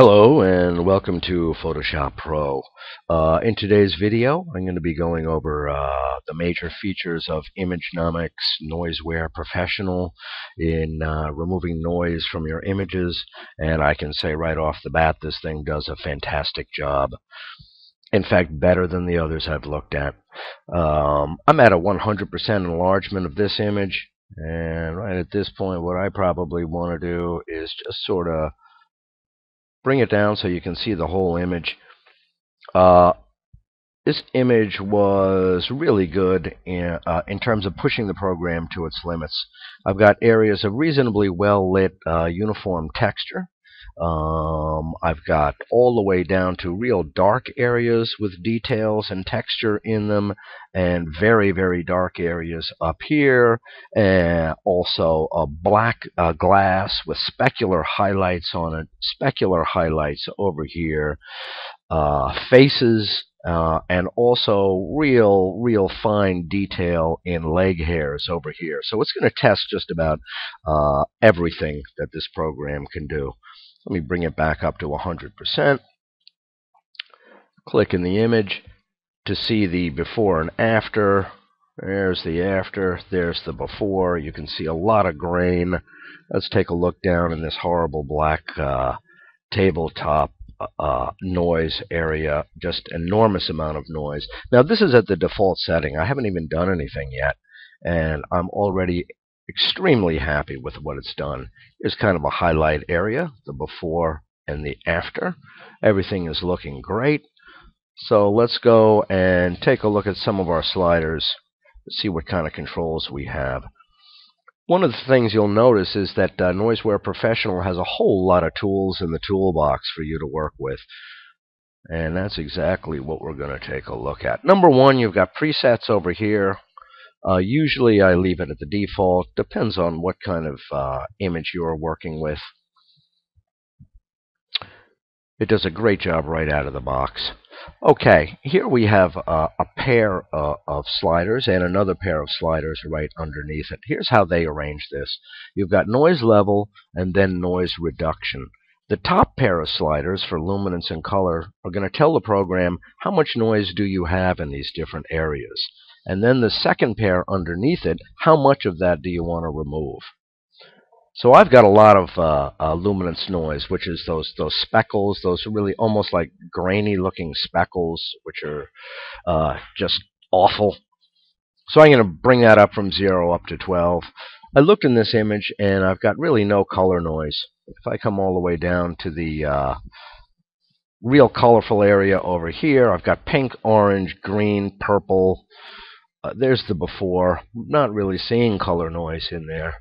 Hello and welcome to Photoshop Pro. In today's video, I'm going to be going over the major features of Imagenomics Noiseware Professional in removing noise from your images, and I can say right off the bat this thing does a fantastic job. In fact, better than the others I've looked at. I'm at a 100% enlargement of this image, and right at this point what I probably want to do is just sort of bring it down so you can see the whole image. This image was really good in terms of pushing the program to its limits. I've got areas of reasonably well lit uniform texture. I've got all the way down to real dark areas with details and texture in them, and very, very dark areas up here, and also a black glass with specular highlights on it, specular highlights over here, faces, and also real fine detail in leg hairs over here. So it's going to test just about everything that this program can do. Let me bring it back up to 100%. Click in the image to see the before and after. There's the after, there's the before. You can see a lot of grain. Let's take a look down in this horrible black tabletop noise area. Just enormous amount of noise. Now this is at the default setting. I haven't even done anything yet, and I'm already extremely happy with what it's done. Here's kind of a highlight area, the before and the after. Everything is looking great. So let's go and take a look at some of our sliders, see what kind of controls we have. One of the things you'll notice is that Noiseware Professional has a whole lot of tools in the toolbox for you to work with. And that's exactly what we're going to take a look at. Number one, you've got presets over here. Usually I leave it at the default. Depends on what kind of image you're working with. It does a great job right out of the box. Okay, here we have a pair of sliders and another pair of sliders right underneath it. Here's how they arrange this. You've got noise level and then noise reduction. The top pair of sliders for luminance and color are going to tell the program how much noise do you have in these different areas. And then the second pair underneath it, how much of that do you want to remove? So I've got a lot of luminance noise, which is those speckles, those really almost like grainy looking speckles, which are just awful. So I'm going to bring that up from 0 up to 12. I looked in this image and I've got really no color noise. If I come all the way down to the real colorful area over here, I've got pink, orange, green, purple. There's the before. Not really seeing color noise in there.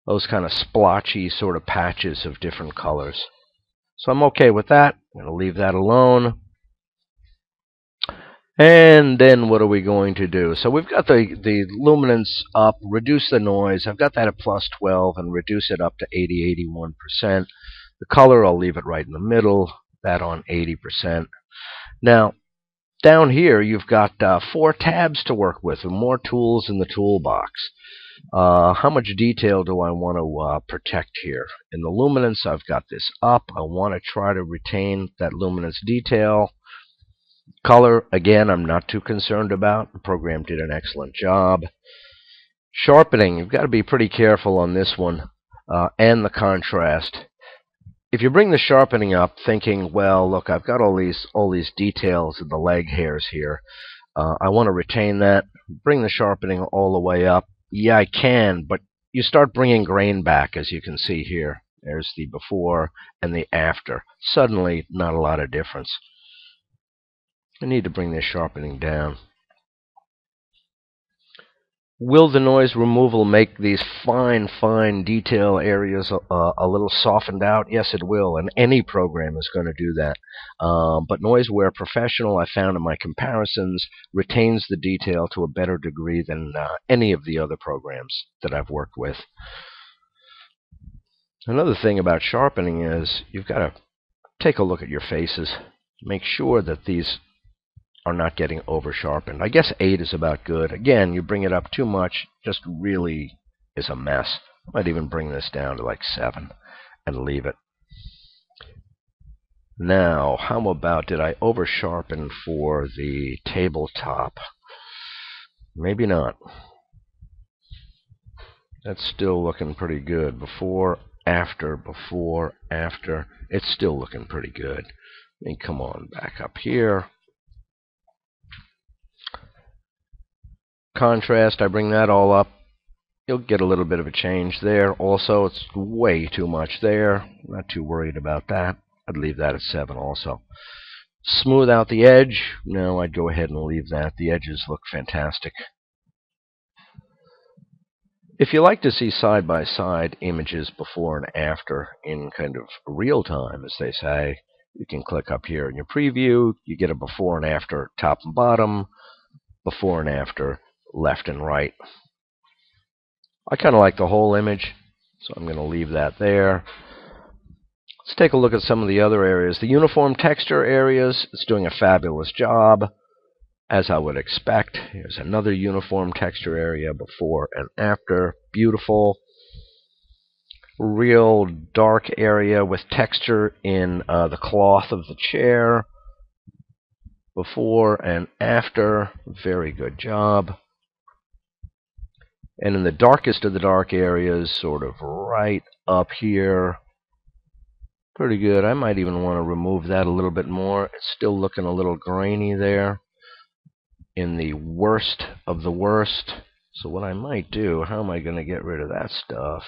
Those kind of splotchy sort of patches of different colors. So I'm okay with that. I'm going to leave that alone. And then what are we going to do? So we've got the luminance up, reduce the noise. I've got that at plus 12 and reduce it up to 81%. The color, I'll leave it right in the middle, that on 80%. Now, down here, you've got 4 tabs to work with and more tools in the toolbox. How much detail do I want to protect here? In the luminance, I've got this up. I want to try to retain that luminance detail. Color, again, I'm not too concerned about. The program did an excellent job. Sharpening, you've got to be pretty careful on this one, and the contrast. If you bring the sharpening up thinking, well, look, I've got all these details in the leg hairs here. I want to retain that. Bring the sharpening all the way up. Yeah, I can, but you start bringing grain back, as you can see here. There's the before and the after. Suddenly, not a lot of difference. I need to bring this sharpening down. Will the noise removal make these fine detail areas a little softened out? Yes, it will, and any program is going to do that. But Noiseware Professional, I found in my comparisons, retains the detail to a better degree than any of the other programs that I've worked with. Another thing about sharpening is you've got to take a look at your faces. Make sure that these are not getting over sharpened. I guess 8 is about good. Again, you bring it up too much, just really is a mess. I might even bring this down to like 7 and leave it. Now, how about, did I over sharpen for the tabletop? Maybe not. That's still looking pretty good. Before, after, before, after. It's still looking pretty good. Let me come on back up here. Contrast, I bring that all up. You'll get a little bit of a change there. Also, it's way too much there. Not too worried about that. I'd leave that at 7 also. Smooth out the edge. No, I'd go ahead and leave that. The edges look fantastic. If you like to see side-by-side images before and after in kind of real time, as they say, you can click up here in your preview. You get a before and after top and bottom, before and after left and right. I kind of like the whole image, so I'm going to leave that there. Let's take a look at some of the other areas. The uniform texture areas, it's doing a fabulous job, as I would expect. Here's another uniform texture area before and after. Beautiful. Real dark area with texture in the cloth of the chair. Before and after. Very good job. And in the darkest of the dark areas, sort of right up here, pretty good. I might even want to remove that a little bit more. It's still looking a little grainy there in the worst of the worst. So what I might do, how am I going to get rid of that stuff?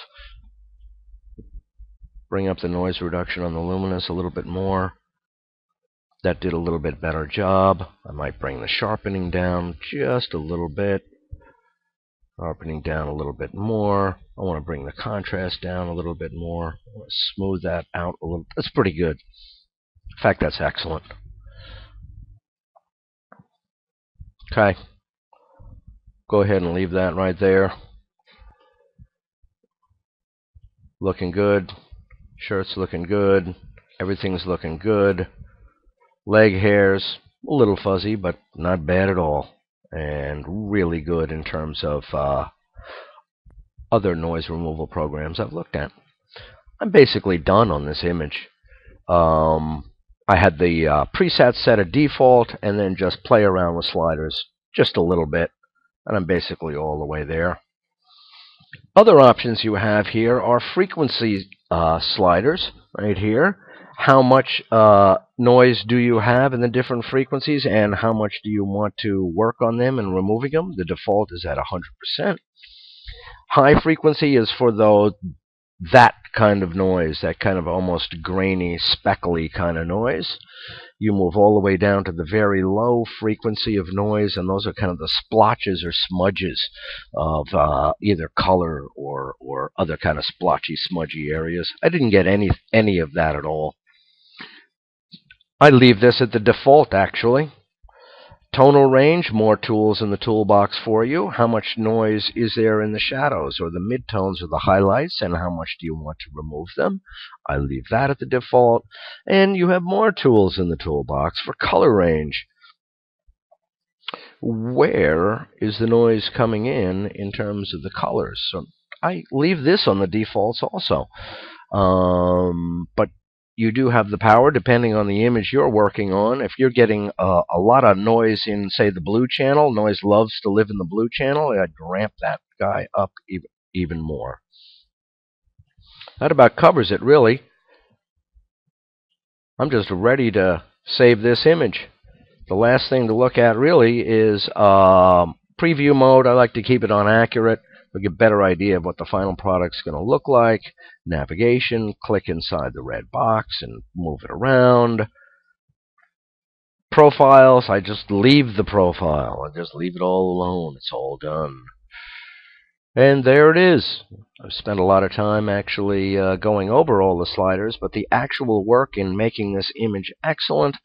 Bring up the noise reduction on the luminous a little bit more. That did a little bit better job. I might bring the sharpening down just a little bit. Sharpening down a little bit more. I want to bring the contrast down a little bit more. I want to smooth that out a little. That's pretty good. In fact, that's excellent. Okay. Go ahead and leave that right there. Looking good. Shirt's looking good. Everything's looking good. Leg hairs, a little fuzzy, but not bad at all. And really good in terms of other noise removal programs I've looked at. I'm basically done on this image. I had the preset set at default and then just play around with sliders just a little bit, and I'm basically all the way there. Other options you have here are frequency sliders right here. How much noise do you have in the different frequencies, and how much do you want to work on them and removing them? The default is at 100%. High frequency is for that kind of noise, that kind of almost grainy, speckly kind of noise. You move all the way down to the very low frequency of noise, and those are kind of the splotches or smudges of either color or other kind of splotchy, smudgy areas. I didn't get any of that at all. I leave this at the default, actually. Tonal range, more tools in the toolbox for you. How much noise is there in the shadows or the midtones or the highlights, and how much do you want to remove them? I leave that at the default. And you have more tools in the toolbox for color range. Where is the noise coming in terms of the colors? So I leave this on the defaults also. But you do have the power, depending on the image you're working on. If you're getting a lot of noise in, say, the blue channel, noise loves to live in the blue channel, I'd ramp that guy up even more. That about covers it, really. I'm just ready to save this image. The last thing to look at, really, is preview mode. I like to keep it on accurate. We'll get a better idea of what the final product's going to look like. Navigation, click inside the red box and move it around. Profiles, I just leave the profile. I just leave it all alone. It's all done. And there it is. I've spent a lot of time actually going over all the sliders, but the actual work in making this image excellent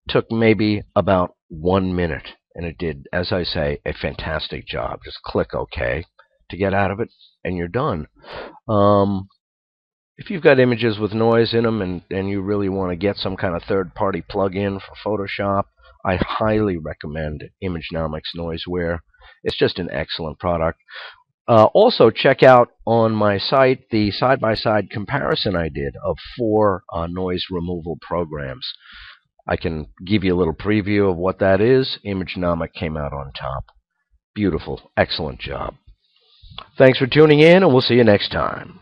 took maybe about 1 minute. And it did, as I say, a fantastic job. Just click OK to get out of it, and you're done. If you've got images with noise in them and you really want to get some kind of third-party plug-in for Photoshop, I highly recommend Imagenomics Noiseware. It's just an excellent product. Also, check out on my site the side-by-side comparison I did of 4 noise removal programs. I can give you a little preview of what that is. Imagenomic came out on top. Beautiful. Excellent job. Thanks for tuning in, and we'll see you next time.